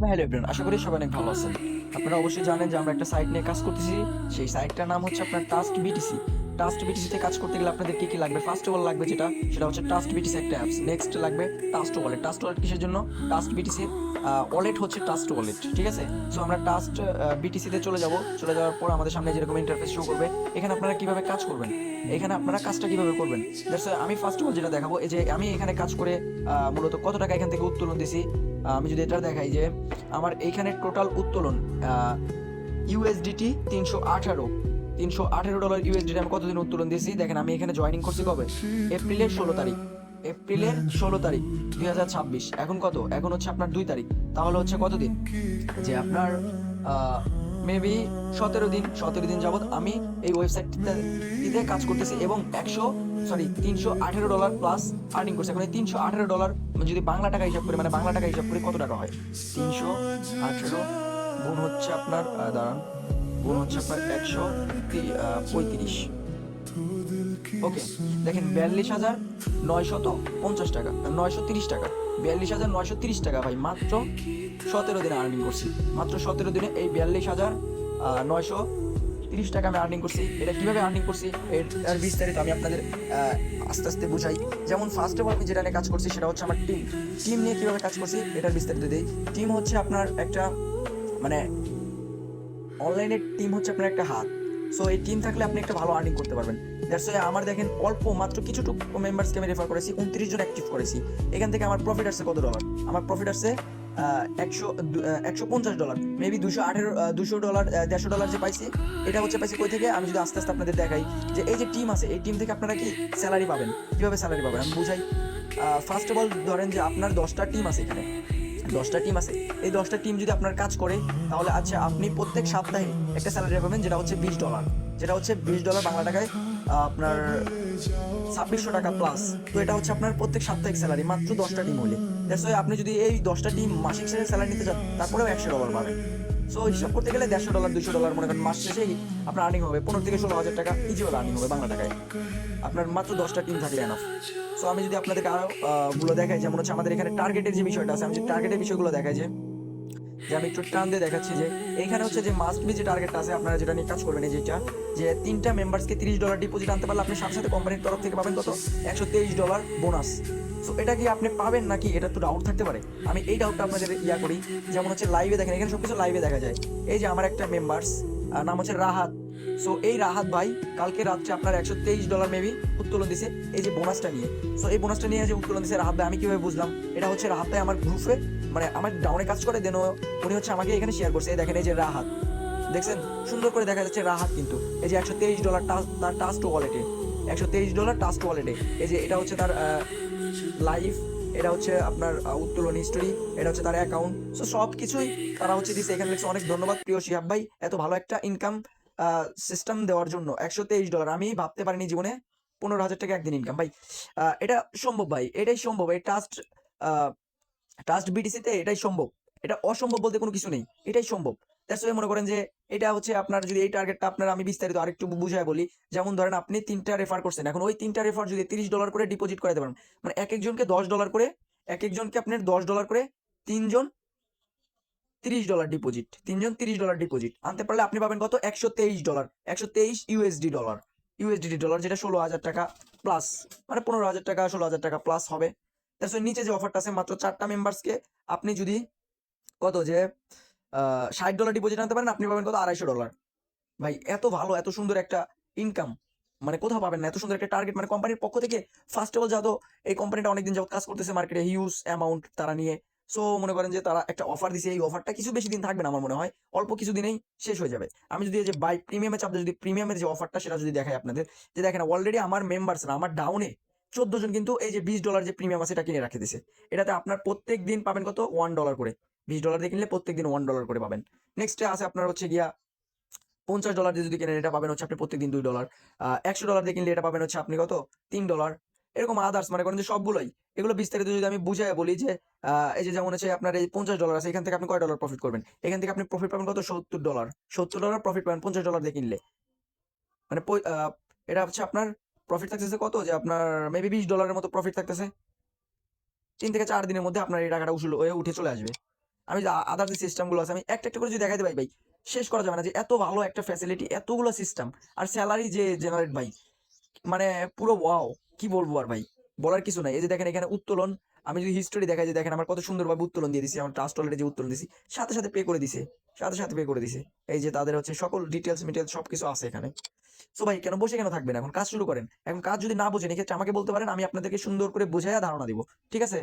Hello everyone, আশা করি সবাই অনেক ভালো আছেন। আপনারা অবশ্যই জানেন যে আমরা একটা সাইট নিয়ে কাজ করতেছি। সেই সাইটটার নাম হচ্ছে আপনার টাস্ক বিটিসি। টাস্ক বিটিসিতে কাজ করতে গেলে আপনাদের কি লাগবে? ফার্স্ট অফ অল লাগবে যেটা, সেটা হচ্ছে টাস্ক বিটিসি একটা অ্যাপস। নেক্সট লাগবে টাস্ক ওয়ালেট। টাস্ক ওয়ালেট কিসের জন্য? টাস্ক বিটিসি ওয়ালেট হচ্ছে টাস্ক ওয়ালেট, ঠিক আছে? সো আমরা টাস্ক বিটিসিতে চলে যাব। চলে যাওয়ার পর আমাদের সামনে যেরকম ইন্টারফেস শো করবে, এখানে আপনারা কিভাবে কাজ করবেন, এখানে আপনারা কাজটা কিভাবে করবেন, দ্যাটস আমি ফার্স্ট অফ অল যেটা দেখাবো, এই যে আমি এখানে কাজ করে মূলত কত টাকা এখান থেকে উত্তোলন দিছি। আমি যদি এটা দেখাই যে আমার এইখানে টোটাল উত্তোলন ইউএসডিটি 318 ডলার ইউএসডিটি আমি কতদিন উত্তোলন দিয়েছি দেখেন। আমি এখানে জয়েনিং করছি কবে? এপ্রিলের 16 তারিখ। এপ্রিলের 16 তারিখ 2026। এখন কত? এখন হচ্ছে আপনার 2 তারিখ। তাহলে হচ্ছে কতদিন? যে আপনার মেবি 17 দিন যাবত আমি এই ওয়েবসাইটটিতে কাজ করতেছি এবং 318 ডলার প্লাস আর্নিং করছি। এখন এই $318 যদি বাংলা টাকা হিসাব করি, মানে বাংলা টাকা হিসাব করি কত টাকা হয়? 318 গুণ হচ্ছে আপনার দাঁড়ান, গুণ হচ্ছে আপনার 135। ওকে, দেখেন 42,950 টাকা, 930 টাকা, 42,930 টাকা ভাই, মাত্র 17 দিনে আর্নিং করছি। মাত্র 17 দিনে এই 42,930 টাকা আমি আর্নিং করছি। এটা কিভাবে আর্নিং করছি এর বিস্তারিত আমি আপনাদের আস্তে আস্তে বুঝাই। যেমন ফার্স্ট অফ অল আমি যেটা নিয়ে কাজ করছি সেটা হচ্ছে আমার টিম নিয়ে কিভাবে কাজ করছি এটার বিস্তারিত দিই। টিম হচ্ছে আপনার একটা, মানে অনলাইনের টিম হচ্ছে আপনার একটা হাত। সো এই টিম থাকলে আপনি একটা ভালো আর্নিং করতে পারবেন। দ্যাটস ওয়াই আমার দেখেন অল্প মাত্র কিছুটুকু মেম্বার্সকে আমি রেফার করেছি, 29 জন অ্যাক্টিভ করেছি। এখান থেকে আমার প্রফিট আসছে কত ডলার? আমার প্রফিট আসছে 150 ডলার, মেবি 200 ডলার, 150 ডলার যে পাইছি, এটা হচ্ছে পাইছি কই থেকে? আমি যদি আস্তে আস্তে আপনাদের দেখাই যে এই যে টিম আছে, এই টিম থেকে আপনারা কি স্যালারি পাবেন। কিভাবে স্যালারি পাবেন আমি বুঝাই। ফার্স্ট অফ অল ধরেন যে আপনার 10টা টিম আছে এখানে, 10টা টিম আছে। এই 10টা টিম যদি আপনার কাজ করে, তাহলে আচ্ছা আপনি প্রত্যেক সপ্তাহে একটা স্যালারি পাবেন, যেটা হচ্ছে $20, যেটা হচ্ছে $20 বাংলা টাকায় আপনার 2600 টাকা প্লাস। তো এটা হচ্ছে আপনার প্রত্যেক সাপ্তাহিক স্যালারি মাত্র 10টা টিম হলে। দ্যাটস ওয়াই আপনি যদি এই 10টা টিম মাসিক স্যালারি নিতে চান, তারপরেও $100 পাবেন। সো হিসাব করতে গেলে $150 $200 মনে করেন মাস শেষে আপনার আর্নিং হবে 15 থেকে 16 হাজার টাকা, ইজিভাবে আর্নিং হবে বাংলা টাকায়। আপনার মাত্র 10টা টিম থাকলে এনাফ। সো আমি যদি আপনাদেরকে আরো গুলো দেখাই, যেমন হচ্ছে আমাদের এখানে টার্গেটের যে বিষয়টা আছে, আমি যদি টার্গেটের বিষয়গুলো দেখাই, যে আমি একটু টান দিয়ে দেখাচ্ছি যে এইখানে হচ্ছে যে মাস্ট বি যে টার্গেটটা আছে আপনারা যেটা নিয়ে কাজ করবেন, এই যেটা, যে 3টা মেম্বার্সকে $30 ডিপোজিট আনতে পারলে আপনি সাথে সাথে কোম্পানির তরফ থেকে পাবেন কত? $123 বোনাস। সো এটা কি আপনি পাবেন নাকি, এটা তো ডাউট থাকতে পারে। আমি এই ডাউটটা আপনাদের করি। যেমন হচ্ছে লাইভে দেখেন, এখানে সবকিছু লাইভে দেখা যায়। এই যে আমার একটা মেম্বার্স নাম হচ্ছে রাহাত। সো এই রাহাত ভাই কালকে রাত্রে আপনার $123 মেবি উত্তোলন দিছে এই যে বোনাসটা নিয়ে। সো এই বোনাসটা নিয়ে যে উত্তোলন দিছে রাহাত ভাই, আমি কিভাবে বুঝলাম? এটা হচ্ছে রাহাত ভাই আমার গ্রুপে, মানে আমার ডাউনে কাজ করে, দেন উনি হচ্ছে আমাকে এখানে শেয়ার করছে। এই দেখেন, এই যে রাহাত, দেখছেন সুন্দর করে দেখা যাচ্ছে রাহাত, কিন্তু এই যে $123 তার টাস্ট ওয়ালেটে, $123 টাস্ট ওয়ালেটে। এই যে এটা হচ্ছে তার লাইভ, এটা হচ্ছে আপনার উত্তোলন হিস্টোরি, এটা হচ্ছে তার অ্যাকাউন্ট। সো সব কিছুই তারা হচ্ছে দিচ্ছে। এখানে লিখছে অনেক ধন্যবাদ প্রিয় শিহাব ভাই, এত ভালো একটা ইনকাম সিস্টেম দেওয়ার জন্য। $123 আমি ভাবতে পারিনি জীবনে 15,000 টাকা একদিন ইনকাম ভাই। এটা সম্ভব ভাই, এটাই সম্ভব। এই ট্রাস্ট বিটিসিতে এটাই সম্ভব। এটা অসম্ভব বলতে কোনো কিছু নেই, এটাই সম্ভব। দ্যাটস ওয়াই মনে করেন যে এটা হচ্ছে আপনার, যদি এই টার্গেটটা আপনার আমি বিস্তারিত আরেকটু বুঝায় বলি। যেমন ধরেন আপনি 3টা রেফার করছেন, এখন ওই 3টা রেফার যদি $30 করে ডিপোজিট করে দেবেন, মানে এক একজনকে $10 করে, এক একজনকে আপনার $10 করে, 3জন $30 ডিপোজিট, 3জন $30 ডিপোজিট আনতে পারলে আপনি পাবেন কত? $123, 123 ইউএসডি ডলার, যেটা 16,000 টাকা প্লাস, মানে 15,000 টাকা 16,000 টাকা প্লাস হবে। তার নিচে যে অফারটা আছে, মাত্র 4টা মেম্বার্সকে আপনি যদি কত যে $60 ডিপোজিট আনতে পারেন, আপনি পাবেন কত? $250। ভাই এত ভালো, এত সুন্দর একটা ইনকাম মানে কোথাও পাবেন না। এত সুন্দর একটা টার্গেট, মানে কোম্পানির পক্ষ থেকে। ফার্স্ট অফ অল যাতো এই কোম্পানিটা অনেকদিন যাবত কাজ করতেছে মার্কেটে, হিউজ অ্যামাউন্ট তারা নিয়ে। সো মনে করেন যে তারা একটা অফার দিছে, এই অফারটা কিছু বেশি দিন থাকবে না, আমার মনে হয় অল্প কিছু দিনেই শেষ হয়ে যাবে। আমি যদি এই যে বাই প্রিমিয়ামে চাপতে, যদি প্রিমিয়ামের যে অফারটা সেটা যদি দেখাই আপনাদের, যে দেখেন অলরেডি আমার মেম্বার্স না, আমার ডাউনে 14 জন কিন্তু এই যে $20 যে প্রিমিয়াম আছে এটা কিনে রাখে দিছে। এটাতে আপনার প্রত্যেক দিন পাবেন কত? $1 করে। $20 দিয়ে কিনলে প্রত্যেক দিন $1 করে পাবেন। নেক্সটে আছে আপনার হচ্ছে গিয়া $50 দিয়ে যদি কেনেন, এটা পাবেন হচ্ছে আপনি প্রত্যেকদিন $2। $100 দিয়ে কিনলে এটা পাবেন হচ্ছে আপনি কত? $3। এরকম আদার্স, মানে করেন যে সবগুলোই। এগুলো বিস্তারিত যদি আমি বুঝাই বলি যে এই যে যেমন হচ্ছে আপনার এই $50 আছে, এখান থেকে আপনি কয় ডলার প্রফিট করবেন? এখান থেকে আপনি প্রফিট পাবেন কত? $70। $70 প্রফিট পাবেন $50 দিয়ে কিনলে। মানে এটা হচ্ছে আপনার প্রফিট থাকতেছে কত? যে আপনার মেবি $20 মতো প্রফিট থাকতেছে। 3 থেকে 4 দিনের মধ্যে আপনার এই টাকাটা উঠে চলে আসবে। আমি আদার যে সিস্টেমগুলো আছে আমি একটা একটা করে যদি দেখাইতে পারি ভাই, শেষ করা যাবে না যে এত ভালো একটা ফ্যাসিলিটি, এতগুলো সিস্টেম, আর স্যালারি যে জেনারেট ভাই, মানে পুরো ওয়াও, কি বলবো আর ভাই, বলার কিছু নাই। এই যে দেখেন এখানে উত্তোলন, আমি যদি হিস্টোরি দেখাই যে দেখেন আমার কত সুন্দরভাবে উত্তোলন দিয়ে দিছি, আমার ট্রাস্ট অলরেডি যে উত্তোলন দিছি সাথে সাথে পে করে দিছে, সাথে সাথে পে করে দিছে। এই যে তাদের হচ্ছে সকল ডিটেলস মিটেলস সবকিছু আছে এখানে। সো ভাই কেন বসে কেন থাকবেন, এখন কাজ শুরু করেন। এখন কাজ যদি না বোঝেন এক্ষেত্রে আমাকে বলতে পারেন, আমি আপনাদেরকে সুন্দর করে বোঝাইয়া ধারণা দিব, ঠিক আছে?